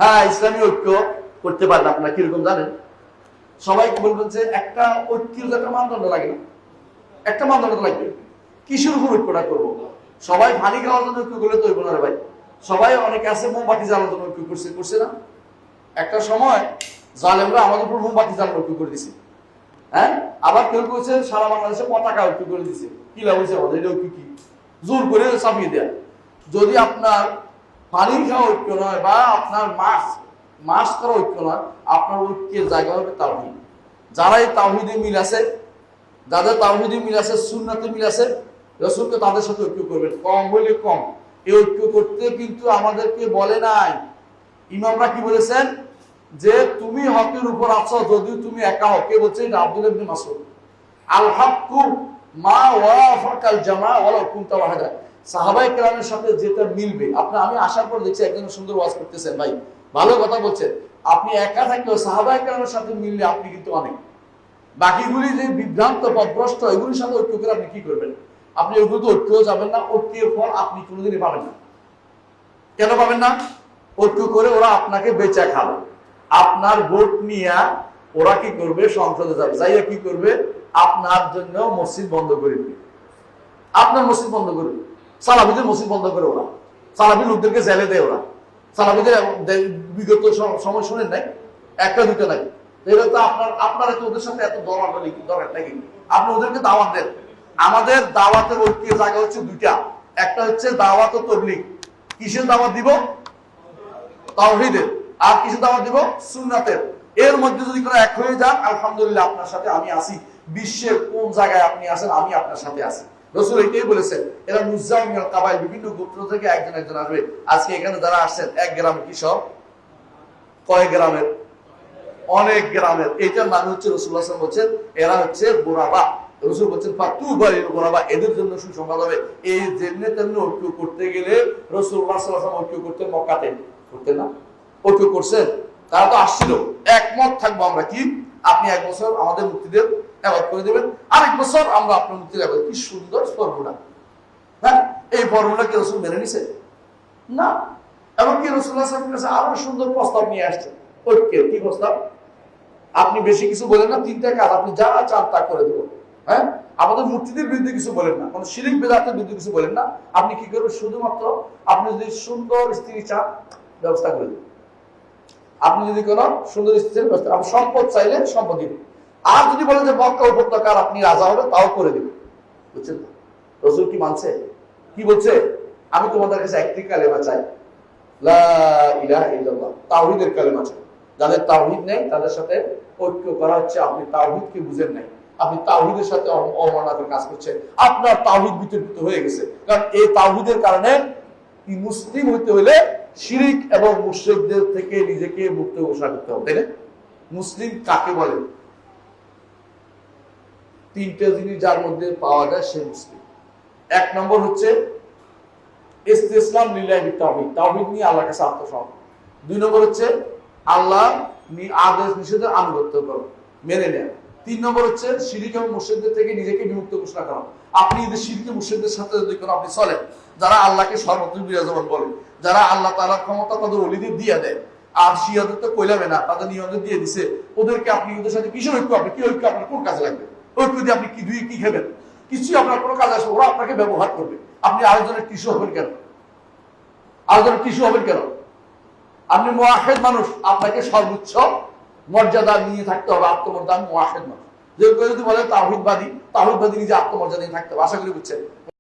হ্যাঁ, ইসলামী ঐক্য করতে পারেন আপনারা। কিরকম জানেন? সবাই বলবেন যে একটা ঐক্যের একটা মানদণ্ড লাগে না, একটা মানদণ্ড লাগবে। কিসের উপর ঐক্যটা করবো? সবাই পানি খাওয়ার জন্য ঐক্য করলে তো হইব না রে ভাই। সবাই অনেকে আছে মোমবাতি জ্বালানোর জন্য ঐক্য করছে না? একটা সময় জালেমরা আমাদের উপর মোমবাতি জ্বালানো ঐক্য করে দিছে। হ্যাঁ, আবার কেউ করেছে সারা বাংলাদেশে পতাকা ঐক্য করে দিছে। কি লাভ হয়েছে আমাদের? এটা ঐক্য কি? জোর করে চাপিয়ে দেয়া। যদি আপনার পানি খাওয়া ঐক্য নয় বা আপনার মাছ করা ঐক্য নয়, আপনার ঐক্যের জায়গা হবে তাওহীদ। যারা এই তাওহীদে মিল আছে, যাদের তাওহীদে মিল আছে, সুন্নাতে মিল আছে, রাসূলকে তাদের সাথে ঐক্য করবেন, কম হইলে কম। এই ঐক্য করতে কিন্তু আমাদেরকে বলে নাই। ইমামরা কি বলেছেন? যে তুমি হকের উপর আছো যদিও তুমি একা হও। কে বলছে? এটা আব্দুল্লাহ ইবনে মাসউদ। আল হাক্কু মা ওয়াফাকাল জামা ওয়ালাউ কুনতা ওয়াহিদা। সাহাবায়ে কেরামের সাথে যেটা মিলবে। আমি আসার পর দেখছি একজন সুন্দর ওয়াজ করতেছেন, ভাই ভালো কথা বলছেন। আপনি একা থাকলেও সাহাবায়ে কেরামের সাথে মিললে আপনি কিন্তু অনেক। বাকিগুলি যে বিভ্রান্ত পথভ্রষ্ট, এগুলির সাথে ঐক্য করে আপনি কি করবেন? আপনি ওইগুলো তো ঐক্যও যাবেন না, ঐক্যের ফল আপনি কোনোদিনই পাবেন না। কেন পাবেন না? ঐক্য করে ওরা আপনাকে বেচা খাবে। আপনার ভোট নিয়ে ওরা কি করবে? সংসদে যাবে, যাইয়া কি করবে? আপনার জন্য মসজিদ বন্ধ করে দিবে। আপনার মসজিদ বন্ধ করবে। সালাফিদের মসজিদ বন্ধ করে ওরা। সালাফি লোকদেরকে জেলে দেয় ওরা। সালাফিদের বিগত সময় শুনেন নাই? একটা দুটো নাই। এটা তো আপনারা তো ওদের সাথে এত দরকার নাকি? আপনি ওদেরকে দাওয়াত দেন। আমাদের দাওয়াতের ঐক্যের জায়গা হচ্ছে দুইটা। একটা হচ্ছে দাওয়াত ও তাবলীগ। কিসের দাওয়াত দিব? তাওহীদের। আর কিসের দাওয়াত দিব? সুন্নাতের। এর মধ্যে যদি কোনো এক হয়ে যান, আলহামদুলিল্লাহ আপনার সাথে আমি আছি। বিশ্বের কোন জায়গায় আপনি আছেন, আমি আপনার সাথে আছি। রাসূল এটাই বলেছেন। এরা নুজাউ মিনাল কাবাইল, বিভিন্ন গোত্র থেকে একজন একজন আসবে। আজকে এখানে যারা আসছেন, এক গ্রামের কি সব? কয় গ্রামের? অনেক গ্রামের। এইটার নাম হচ্ছে রাসূলুল্লাহ সাল্লাল্লাহু আলাইহি ওয়াসাল্লাম বলছেন এরা হচ্ছে গোরাবা। রাসূল বলছেন ফাতুবা লিল গোরাবা, এদের জন্য সুসংবাদ হবে। এই যেমনে তেমনি ঐক্য করতে গেলে রাসূলুল্লাহ সাল্লাল্লাহু আলাইহি ওয়াসাল্লাম ঐক্য করতে মক্কাতে করতেন না? ঐক্য করছেন। তারা তো আসছিল। একমত থাকবো আমরা। কি? আপনি এক বছর আমাদের মুক্তিদের এবাদত করে দেবেন, আরেক বছর আমরা আপনার মুক্তির এবাদত। কি সুন্দর ফর্মুলা! হ্যাঁ, এই ফর্মুলা কি রাসূল মেনে নিছে? না। এমনকি রাসূলুল্লাহ সাল্লাল্লাহু আলাইহি ওয়াসাল্লাম আরো সুন্দর প্রস্তাব নিয়ে আসছেন ঐক্যের। কি প্রস্তাব? আপনি বেশি কিছু বলেন না, তিনটা কাজ আপনি যা চান তা করে দেব। হ্যাঁ, আমাদের মূর্তিদের বিরুদ্ধে কিছু বলেন না, কোন শিরক বিদআতের বিরুদ্ধে কিছু বলেন না। আপনি কি করবেন? শুধুমাত্র আপনি যদি সুন্দর স্ত্রী চান, ব্যবস্থা করে দেবেন। আপনি যদি কোনো সুন্দর স্ত্রীর ব্যবস্থা, আপনি সম্পদ চাইলে সম্পদ দিবেন। আর যদি বলেন যে মক্কা উপত্যকার আপনি রাজা হবেন, তাও করে দেবেন। বুঝছেন? রাসূল কি মানছে? কি বলছে? আমি তোমাদের কাছে একটি কালেমা চাই, লা ইলাহা ইল্লাল্লাহ, তাওহীদের কালেমা চাই। যাদের তাওহীদ নেই তাদের সাথে ঐক্য করা হচ্ছে আপনি তাওহীদকে বুঝেন নাই। আপনি তাওহীদের সাথে অমানতের কাজ করছেন। আপনার তাওহীদ বিতর্কিত হয়ে গেছে। কারণ এই তাওহীদের কারণে কি মুসলিম হইতে হলে শিরিক এবং মুশরিকদের থেকে নিজেকে মুক্ত ঘোষণা করতে হবে, তাই না? মুসলিম কাকে বলে? তিনটা জিনিস যার মধ্যে পাওয়া যায় সে মুসলিম। এক নম্বর হচ্ছে ইসতিসলাম লিল্লাহি বিত-তাওহীদ, তাওহীদ নিয়ে আল্লাহর কাছে আত্মসমর্পণ। দুই নম্বর হচ্ছে আল্লাহ আদেশ নিষেধের আনুগত্য করা, মেনে নেওয়া। তিন নম্বর হচ্ছে শিরক এবং মুশরিকদের থেকে নিজেকে বিমুক্ত ঘোষণা করা। আপনি যদি শিরক মুশরিকদের সাথে যদি কোনো আপনি চলেন, যারা আল্লাহকে সর্বত্র বিরাজমান বলে, যারা আল্লাহ তাআলার ক্ষমতা তাদের ওলিদের দিয়ে দেয়, আর শিয়াদের তো কইলাবে না, তাদের নিয়মদের দিয়ে দিছে, ওদেরকে আপনি ওদের সাথে কিসের ঐক্য? আপনি কি ঐক্য? আপনার কোন কাজে লাগবে? ঐক্য দিয়ে আপনি কি দুই কি খাবেন? কিছুই আপনার কোনো কাজ আসবে? ওরা আপনাকে ব্যবহার করবে। আপনি আরেকজনের টিস্যু হবেন কেন? আরেকজনের টিস্যু হবেন কেন? আপনি মুওয়াহিদ মানুষ, আপনাকে সর্বোচ্চ মর্যাদা নিয়ে থাকতে হবে। আত্মমর্যাদা, মুওয়াহিদ মানুষ। যে কেউ যদি বলে তাওহীদবাদী, তাওহীদবাদী নিজে আত্মমর্যাদা নিয়ে থাকতে হবে। আশা করি বুঝছেন।